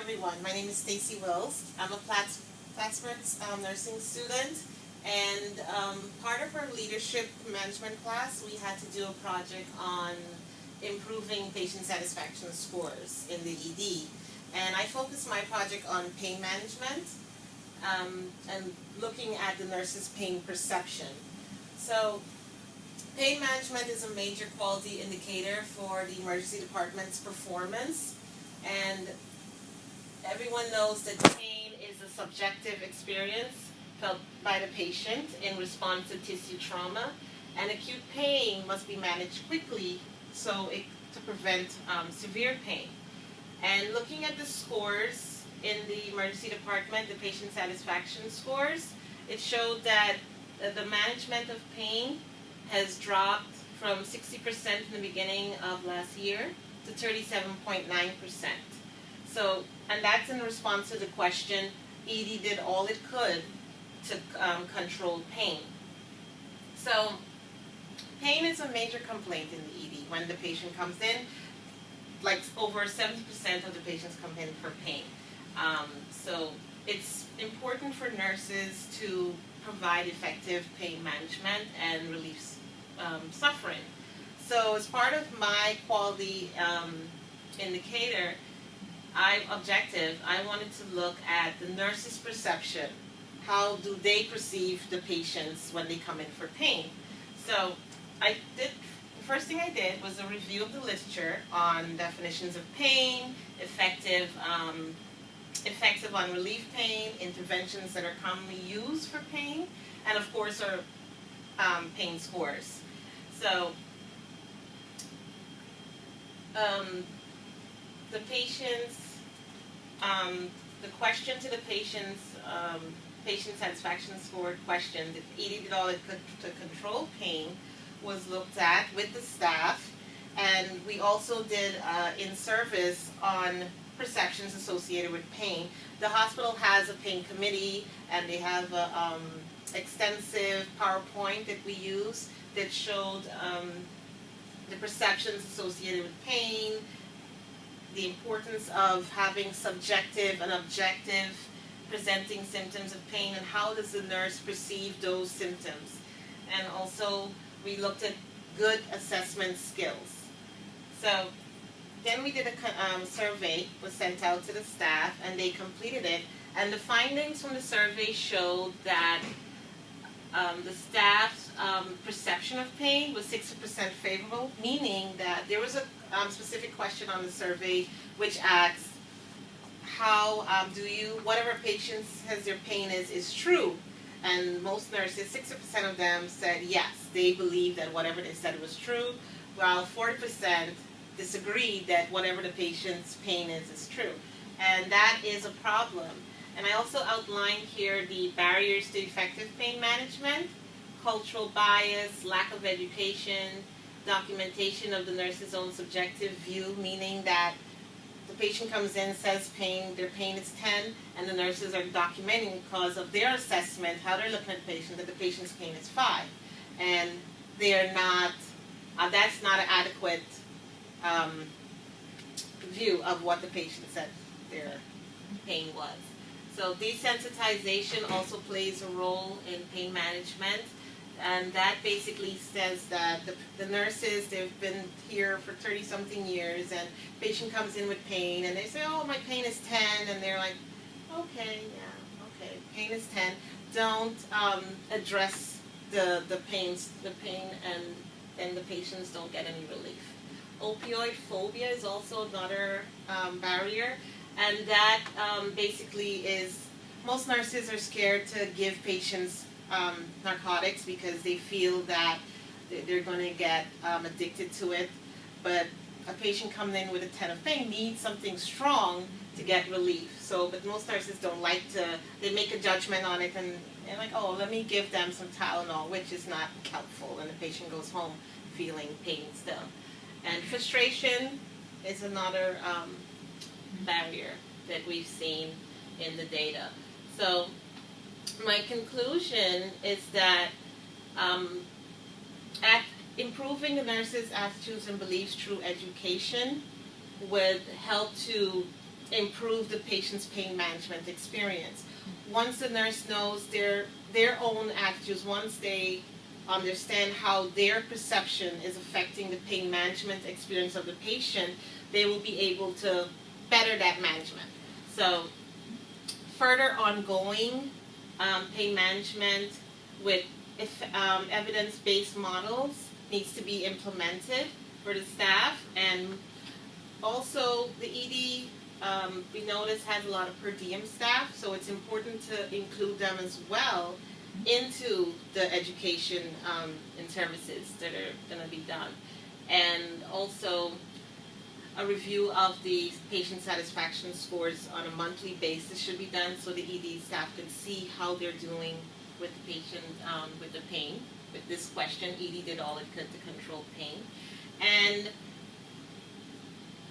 everyone. My name is Stacy Wills. I'm a Plattsburgh nursing student, and part of our leadership management class, we had to do a project on improving patient satisfaction scores in the ED. And I focused my project on pain management and looking at the nurse's pain perception. So pain management is a major quality indicator for the emergency department's performance, and everyone knows that pain is a subjective experience felt by the patient in response to tissue trauma, and acute pain must be managed quickly to prevent severe pain. And looking at the scores in the emergency department, the patient satisfaction scores, it showed that the management of pain has dropped from 60% in the beginning of last year to 37.9%. So, and that's in response to the question, ED did all it could to control pain. So, pain is a major complaint in the ED. When the patient comes in, like over 70% of the patients come in for pain. So it's important for nurses to provide effective pain management and relieve suffering. So as part of my quality indicator, I wanted to look at the nurse's perception. How do they perceive the patients when they come in for pain? So the first thing I did was a review of the literature on definitions of pain, effective on relief pain, interventions that are commonly used for pain, and of course our pain scores. So the patients, the question to the patients, patient satisfaction score question, if ED did all it could to control pain, was looked at with the staff, and we also did in-service on perceptions associated with pain. The hospital has a pain committee, and they have a extensive PowerPoint that we use that showed the perceptions associated with pain, the importance of having subjective and objective presenting symptoms of pain, and how does the nurse perceive those symptoms. And also we looked at good assessment skills. So then we did a survey, was sent out to the staff, and they completed it. And the findings from the survey showed that the staff's perception of pain was 60% favorable, meaning that there was a specific question on the survey which asks, how whatever patients says their pain is true. And most nurses, 60% of them said yes, they believe that whatever they said was true, while 40% disagreed that whatever the patient's pain is true. And that is a problem. And I also outlined here the barriers to effective pain management, cultural bias, lack of education, documentation of the nurse's own subjective view, meaning that the patient comes in, says their pain is 10, and the nurses are documenting because of their assessment, how they're looking at the patient, that the patient's pain is 5. And they're not, that's not an adequate view of what the patient said their pain was. So desensitization also plays a role in pain management. And that basically says that the nurses, they've been here for 30-something years, and patient comes in with pain, and they say, oh, my pain is 10, and they're like, okay, yeah, okay, pain is 10. Don't address the pain, and then the patients don't get any relief. Opioid phobia is also another barrier, and that basically is, most nurses are scared to give patients narcotics because they feel that they're going to get addicted to it. But a patient coming in with a 10 of pain needs something strong to get relief. So, but most nurses don't like to, they make a judgment on it, and they're like, oh, let me give them some Tylenol, which is not helpful, and the patient goes home feeling pain still. And frustration is another barrier that we've seen in the data. So my conclusion is that improving the nurses' attitudes and beliefs through education would help to improve the patient's pain management experience. Once the nurse knows their own attitudes, once they understand how their perception is affecting the pain management experience of the patient, they will be able to better that management. So further ongoing pain management with evidence-based models needs to be implemented for the staff, and also the ED we notice has a lot of per diem staff, so it's important to include them as well into the education and services that are going to be done. And also a review of the patient satisfaction scores on a monthly basis should be done, so the ED staff can see how they're doing with the patient with the pain. With this question, ED did all it could to control pain. And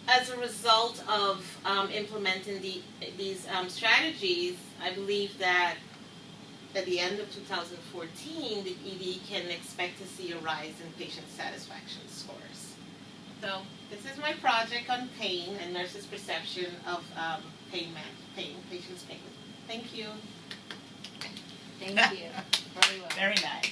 as a result of implementing these strategies, I believe that at the end of 2014, the ED can expect to see a rise in patient satisfaction scores. So this is my project on pain and nurses' perception of patient's pain. Thank you. Thank you. Very well. Very nice.